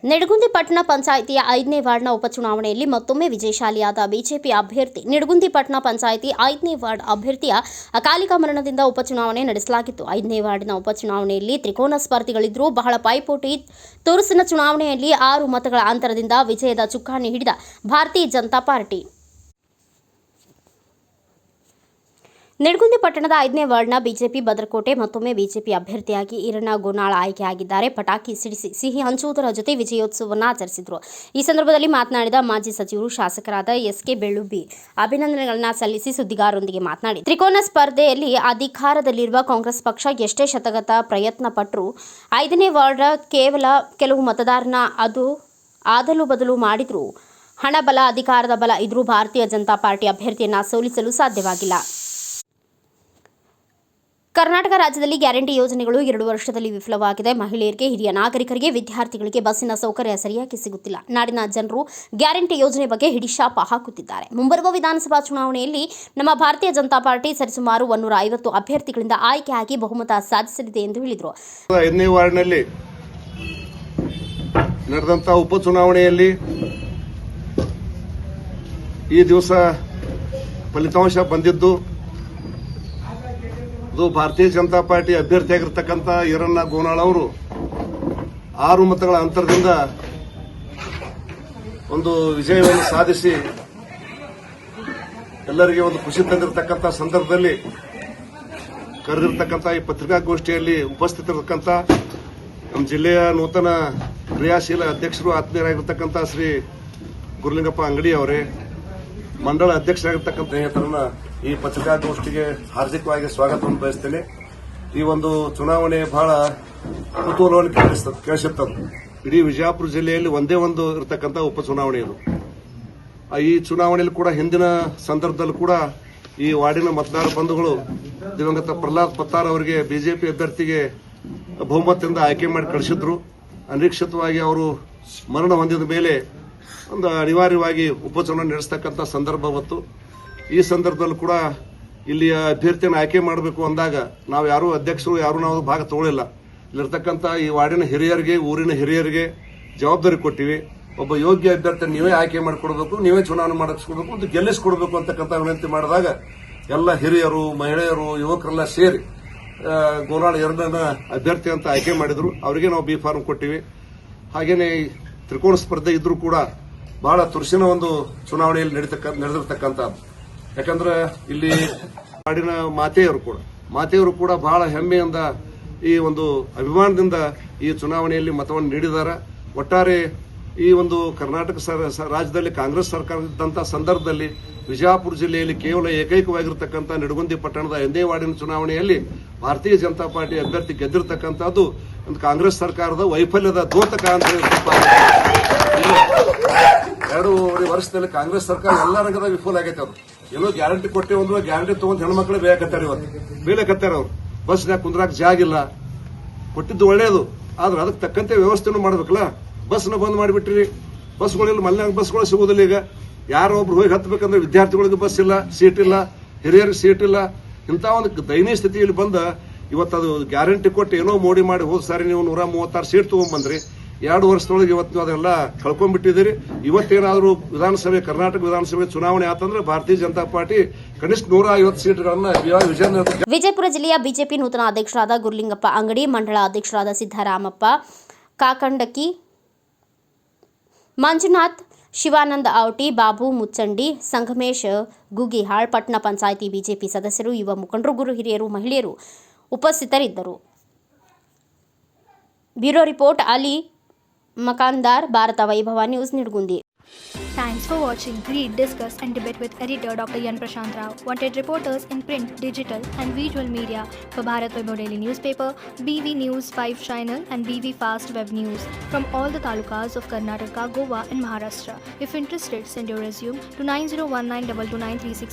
ನಿಡಗುಂದಿ ಪಟ್ಟಣ ಪಂಚಾಯಿತಿಯ 5ನೇ ವಾರ್ಡ್ನ ಉಪಚುನಾವಣೆಯಲ್ಲಿ ಮತ್ತೊಮ್ಮೆ ವಿಜಯಶಾಲಿಯಾದ ಬಿಜೆಪಿ ಅಭ್ಯರ್ಥಿ. ನಿಡಗುಂದಿ ಪಟ್ಟಣ ಪಂಚಾಯಿತಿ 5ನೇ ವಾರ್ಡ್ ಅಭ್ಯರ್ಥಿಯ ಅಕಾಲಿಕ ಮರಣದಿಂದ ಉಪಚುನಾವಣೆ ನಡೆಸಲಾಗಿತ್ತು. 5ನೇ ವಾರ್ಡ್ನ ಉಪಚುನಾವಣೆಯಲ್ಲಿ ತ್ರಿಕೋನ ಸ್ಪರ್ಧಿಗಳಿದ್ದರೂ ಬಹಳ ಪೈಪೋಟಿ ತುರುಸಿನ ಚುನಾವಣೆಯಲ್ಲಿ 6 ಮತಗಳ ಅಂತರದಿಂದ ವಿಜಯದ ಚುಕ್ಕಾಣಿ ಹಿಡಿದ ಭಾರತೀಯ ಜನತಾ ಪಾರ್ಟಿ. ನಿಡಗುಂದಿ ಪಟ್ಟಣದ 5ನೇ ವಾರ್ಡ್ನ ಬಿಜೆಪಿ ಭದ್ರಕೋಟೆ ಮತ್ತೊಮ್ಮೆ ಬಿಜೆಪಿ ಅಭ್ಯರ್ಥಿಯಾಗಿ ಈರಣ್ಣ ಗೋನಾಳ ಆಯ್ಕೆಯಾಗಿದ್ದಾರೆ. ಪಟಾಕಿ ಸಿಡಿಸಿ ಸಿಹಿ ಹಂಚುವುದರ ಜೊತೆ ವಿಜಯೋತ್ಸವವನ್ನು ಆಚರಿಸಿದರು. ಈ ಸಂದರ್ಭದಲ್ಲಿ ಮಾತನಾಡಿದ ಮಾಜಿ ಸಚಿವರು ಶಾಸಕರಾದ ಎಸ್.ಕೆ. ಬೆಳ್ಳುಬ್ಬಿ ಅಭಿನಂದನೆಗಳನ್ನು ಸಲ್ಲಿಸಿ ಸುದ್ದಿಗಾರರೊಂದಿಗೆ ಮಾತನಾಡಿ, ತ್ರಿಕೋನ ಸ್ಪರ್ಧೆಯಲ್ಲಿ ಅಧಿಕಾರದಲ್ಲಿರುವ ಕಾಂಗ್ರೆಸ್ ಪಕ್ಷ ಎಷ್ಟೇ ಶತಗತ ಪ್ರಯತ್ನ ಪಟ್ಟರೂ 5ನೇ ವಾರ್ಡ್ ಕೇವಲ ಕೆಲವು ಮತದಾರನ ಆದಲು ಬದಲು ಮಾಡಿದರೂ ಹಣ ಬಲ, ಅಧಿಕಾರದ ಬಲ ಇದ್ರೂ ಭಾರತೀಯ ಜನತಾ ಪಾರ್ಟಿ ಅಭ್ಯರ್ಥಿಯನ್ನು ಸೋಲಿಸಲು ಸಾಧ್ಯವಾಗಿಲ್ಲ. ಕರ್ನಾಟಕ ರಾಜ್ಯದಲ್ಲಿ ಗ್ಯಾರಂಟಿ ಯೋಜನೆಗಳು 2 ವರ್ಷದಲ್ಲಿ ವಿಫಲವಾಗಿದೆ. ಮಹಿಳೆಯರಿಗೆ, ಹಿರಿಯ ನಾಗರಿಕರಿಗೆ, ವಿದ್ಯಾರ್ಥಿಗಳಿಗೆ ಬಸ್ಸಿನ ಸೌಕರ್ಯ ಸರಿಯಾಗಿ ಸಿಗುತ್ತಿಲ್ಲ. ನಾಡಿನ ಜನರು ಗ್ಯಾರಂಟಿ ಯೋಜನೆ ಬಗ್ಗೆ ಹಿಡಿಶಾಪ ಹಾಕುತ್ತಿದ್ದಾರೆ. ಮುಂಬರುವ ವಿಧಾನಸಭಾ ಚುನಾವಣೆಯಲ್ಲಿ ನಮ್ಮ ಭಾರತೀಯ ಜನತಾ ಪಾರ್ಟಿ ಸರಿಸುಮಾರು 150 ಅಭ್ಯರ್ಥಿಗಳಿಂದ ಆಯ್ಕೆಯಾಗಿ ಬಹುಮತ ಸಾಧಿಸಲಿದೆ ಎಂದು ಹೇಳಿದರು. 5ನೇ ವಾರ್ಡ್ನಲ್ಲಿ ನಡೆದಂತ ಉಪಚುನಾವಣೆಯಲ್ಲಿ ಈ ದಿವಸ ಫಲಿತಾಂಶ ಬಂದಿದ್ದು ಅದು ಭಾರತೀಯ ಜನತಾ ಪಾರ್ಟಿ ಅಭ್ಯರ್ಥಿಯಾಗಿರ್ತಕ್ಕಂಥ ಈರಣ್ಣ ಗೋನಾಳ ಅವರು 6 ಮತಗಳ ಅಂತರದಿಂದ ಒಂದು ವಿಜಯವನ್ನು ಸಾಧಿಸಿ ಎಲ್ಲರಿಗೆ ಒಂದು ಖುಷಿ ತಂದಿರತಕ್ಕಂಥ ಸಂದರ್ಭದಲ್ಲಿ ಕರೆದಿರ್ತಕ್ಕಂಥ ಈ ಪತ್ರಿಕಾಗೋಷ್ಠಿಯಲ್ಲಿ ಉಪಸ್ಥಿತರಿರ್ತಕ್ಕಂಥ ನಮ್ಮ ಜಿಲ್ಲೆಯ ನೂತನ ಕ್ರಿಯಾಶೀಲ ಅಧ್ಯಕ್ಷರು ಆತ್ಮೀಯರಾಗಿರ್ತಕ್ಕಂಥ ಶ್ರೀ ಗುರುಲಿಂಗಪ್ಪ ಅಂಗಡಿ ಅವರೇ, ಮಂಡಳ ಅಧ್ಯಕ್ಷರಾಗಿರ್ತಕ್ಕಂಥ ಸ್ನೇಹಿತರನ್ನ ಈ ಪತ್ರಿಕಾಗೋಷ್ಠಿಗೆ ಹಾರ್ದಿಕವಾಗಿ ಸ್ವಾಗತವನ್ನು ಬಯಸ್ತೇನೆ. ಈ ಒಂದು ಚುನಾವಣೆ ಬಹಳ ಕುತೂಹಲವನ್ನು ಕೇಳಿಸುತ್ತದೆ. ಇಡೀ ವಿಜಯಪುರ ಜಿಲ್ಲೆಯಲ್ಲಿ ಒಂದೇ ಒಂದು ಇರತಕ್ಕಂಥ ಉಪಚುನಾವಣೆ ಇದು. ಈ ಚುನಾವಣೆಯಲ್ಲಿ ಕೂಡ ಹಿಂದಿನ ಸಂದರ್ಭದಲ್ಲೂ ಕೂಡ ಈ ವಾರ್ಡಿನ ಮತದಾರ ಬಂಧುಗಳು ದಿವಂಗತ ಪ್ರಹ್ಲಾದ್ ಪತ್ತಾರ್ ಅವರಿಗೆ ಬಿಜೆಪಿ ಅಭ್ಯರ್ಥಿಗೆ ಬಹುಮತದಿಂದ ಆಯ್ಕೆ ಮಾಡಿ ಕಳಿಸಿದ್ರು. ಅನಿರೀಕ್ಷಿತವಾಗಿ ಅವರು ಮರಣ ಹೊಂದಿದ ಮೇಲೆ ಒಂದು ಅನಿವಾರ್ಯವಾಗಿ ಉಪಚುನಾವಣೆ ನಡೆಸತಕ್ಕಂಥ ಸಂದರ್ಭ ಬಂತು. ಈ ಸಂದರ್ಭದಲ್ಲೂ ಕೂಡ ಇಲ್ಲಿಯ ಅಭ್ಯರ್ಥಿಯನ್ನು ಆಯ್ಕೆ ಮಾಡಬೇಕು ಅಂದಾಗ ನಾವು ಯಾರೂ ಅಧ್ಯಕ್ಷರು ನಾವು ಭಾಗ ತಗೊಳ್ಳಿಲ್ಲ. ಇಲ್ಲಿರ್ತಕ್ಕಂಥ ಈ ವಾರ್ಡಿನ ಹಿರಿಯರಿಗೆ, ಊರಿನ ಹಿರಿಯರಿಗೆ ಜವಾಬ್ದಾರಿ ಕೊಟ್ಟಿವಿ. ಒಬ್ಬ ಯೋಗ್ಯ ಅಭ್ಯರ್ಥಿ ನೀವೇ ಆಯ್ಕೆ ಮಾಡಿಕೊಡ್ಬೇಕು, ನೀವೇ ಚುನಾವಣೆ ಮಾಡಿಸ್ಕೊಡ್ಬೇಕು, ಒಂದು ಗೆಲ್ಲಿಸಿಕೊಡ್ಬೇಕು ಅಂತಕ್ಕಂಥ ವಿನಂತಿ ಮಾಡಿದಾಗ ಎಲ್ಲ ಹಿರಿಯರು, ಮಹಿಳೆಯರು, ಯುವಕರೆಲ್ಲ ಸೇರಿ ಗೋನಾಳ ಎರಡನ್ನ ಅಭ್ಯರ್ಥಿ ಅಂತ ಆಯ್ಕೆ ಮಾಡಿದ್ರು. ಅವರಿಗೆ ನಾವು ಬಿ ಫಾರ್ಮ್ ಕೊಟ್ಟಿವಿ. ಹಾಗೇನೆ ತ್ರಿಕೋನ ಸ್ಪರ್ಧೆ ಇದ್ರೂ ಕೂಡ ಬಹಳ ತುರ್ಸಿನ ಒಂದು ಚುನಾವಣೆಯಲ್ಲಿ ನಡೆದಿರ್ತಕ್ಕಂಥದ್ದು. ಯಾಕಂದ್ರೆ ಇಲ್ಲಿ ನಾಡಿನ ಮಾತೆಯವರು ಕೂಡ ಬಹಳ ಹೆಮ್ಮೆಯಿಂದ ಈ ಒಂದು ಅಭಿಮಾನದಿಂದ ಈ ಚುನಾವಣೆಯಲ್ಲಿ ಮತವನ್ನು ನೀಡಿದ್ದಾರೆ. ಒಟ್ಟಾರೆ ಈ ಒಂದು ಕರ್ನಾಟಕ ರಾಜ್ಯದಲ್ಲಿ ಕಾಂಗ್ರೆಸ್ ಸರ್ಕಾರ ಇದ್ದಂತಹ ಸಂದರ್ಭದಲ್ಲಿ ವಿಜಯಪುರ ಜಿಲ್ಲೆಯಲ್ಲಿ ಕೇವಲ ಏಕೈಕವಾಗಿರತಕ್ಕಂಥ ನಿಡಗುಂದಿ ಪಟ್ಟಣದ 5ನೇ ವಾರ್ಡಿನ ಚುನಾವಣೆಯಲ್ಲಿ ಭಾರತೀಯ ಜನತಾ ಪಾರ್ಟಿ ಅಭ್ಯರ್ಥಿ ಗೆದ್ದಿರತಕ್ಕಂಥದ್ದು ಒಂದು ಕಾಂಗ್ರೆಸ್ ಸರ್ಕಾರದ ವೈಫಲ್ಯದ ದ್ಯೋತಕ ಅಂತ ಹೇಳಿ 2 ವರ್ಷದಲ್ಲಿ ಕಾಂಗ್ರೆಸ್ ಸರ್ಕಾರ ಎಲ್ಲ ರಂಗದ ವಿಫಲ ಆಗೈತೆ. ಅವರು ಏನೋ ಗ್ಯಾರಂಟಿ ಕೊಟ್ಟೆ ಒಂದು ಗ್ಯಾರಂಟಿ ತಗೊಂಡು ಹೆಣ್ಮಕ್ಳು ಬೇಕತ್ತಾರೆ, ಬೀಳಕತ್ತಾರೆ. ಅವ್ರು ಬಸ್ನಾಗ ಕುಂದ್ರಾಕ್ ಜಾಗಿಲ್ಲ. ಕೊಟ್ಟಿದ್ದು ಒಳ್ಳೇದು, ಆದ್ರೆ ಅದಕ್ಕೆ ತಕ್ಕಂತೆ ವ್ಯವಸ್ಥೆನೂ ಮಾಡ್ಬೇಕಲ್ಲ. ಬಸ್ನ ಬಂದ್ ಮಾಡಿಬಿಟ್ರಿ, ಬಸ್ಗಳಿಲ್ಲ, ಮಲ್ನಾಗ ಬಸ್ಗಳು ಸಿಗುದಿಲ್ಲ. ಈಗ ಯಾರೋ ಒಬ್ರು ಹೋಗಿ ಹತ್ಬೇಕಂದ್ರೆ ವಿದ್ಯಾರ್ಥಿಗಳಿಗೆ ಬಸ್ ಇಲ್ಲ, ಸೀಟ್ ಇಲ್ಲ, ಹಿರಿಯರಿಗೆ ಸೀಟ್ ಇಲ್ಲ. ಇಂಥ ಒಂದು ದಯನೀಯ ಸ್ಥಿತಿಯಲ್ಲಿ ಬಂದ ಇವತ್ತು ಅದು ಗ್ಯಾರಂಟಿ ಕೊಟ್ಟು ಏನೋ ಮೋಡಿ ಮಾಡಿ ಹೋದ್ ಸಾರಿ ನೀವು 136 ಸೀಟ್ ತಗೊಂಡ್ಬಂದ್ರಿ. 2 ವರ್ಷದೊಳಗೆ ಇವತ್ತು ಅದೆಲ್ಲ ಕಳ್ಕೊಂಡ್ಬಿಟ್ಟಿದ್ದೀರಿ. ಇವತ್ತೇನಾದ್ರೂ ಕರ್ನಾಟಕ ವಿಧಾನಸಭೆ ಚುನಾವಣೆ ಆತಂದ್ರೆ ಭಾರತೀಯ ಜನತಾ ಪಾರ್ಟಿ ಕನಿಷ್ಠ 150 ಸೀಟ್ಗಳನ್ನ ವಿಜಯಪುರ ಜಿಲ್ಲೆಯ ಬಿಜೆಪಿ ನೂತನ ಅಧ್ಯಕ್ಷರಾದ ಗುರುಲಿಂಗಪ್ಪ ಅಂಗಡಿ, ಮಂಡಳ ಅಧ್ಯಕ್ಷರಾದ ಸಿದ್ದರಾಮಪ್ಪ ಕಾಕಂಡಕಿ, ಮಂಜುನಾಥ್, ಶಿವಾನಂದ ಔಟಿ, ಬಾಬು ಮುಚ್ಚಂಡಿ, ಸಂಗಮೇಶ್ ಗುಗಿಹಾಳ್, ಪಟ್ಟಣ ಪಂಚಾಯಿತಿ ಬಿಜೆಪಿ ಸದಸ್ಯರು, ಯುವ ಮುಖಂಡರು, ಗುರು ಹಿರಿಯರು, ಮಹಿಳೆಯರು ಉಪಸ್ಥಿತರಿದ್ದರು. ಬ್ಯೂರೋ ರಿಪೋರ್ಟ್ ಅಲಿ ಮಕಾಂದಾರ್, ಭಾರತ ವೈಭವ news, Nidagundi. Thanks for watching. Read, discuss and debate with editor Dr. Yan Prashant Rao. Wanted reporters in print, digital and visual media for Bharat Vaibhav Daily Newspaper, BV News 5 Channel and BV Fast Web News from all the talukas of Karnataka, Goa and Maharashtra. If interested, send your resume to 9019229363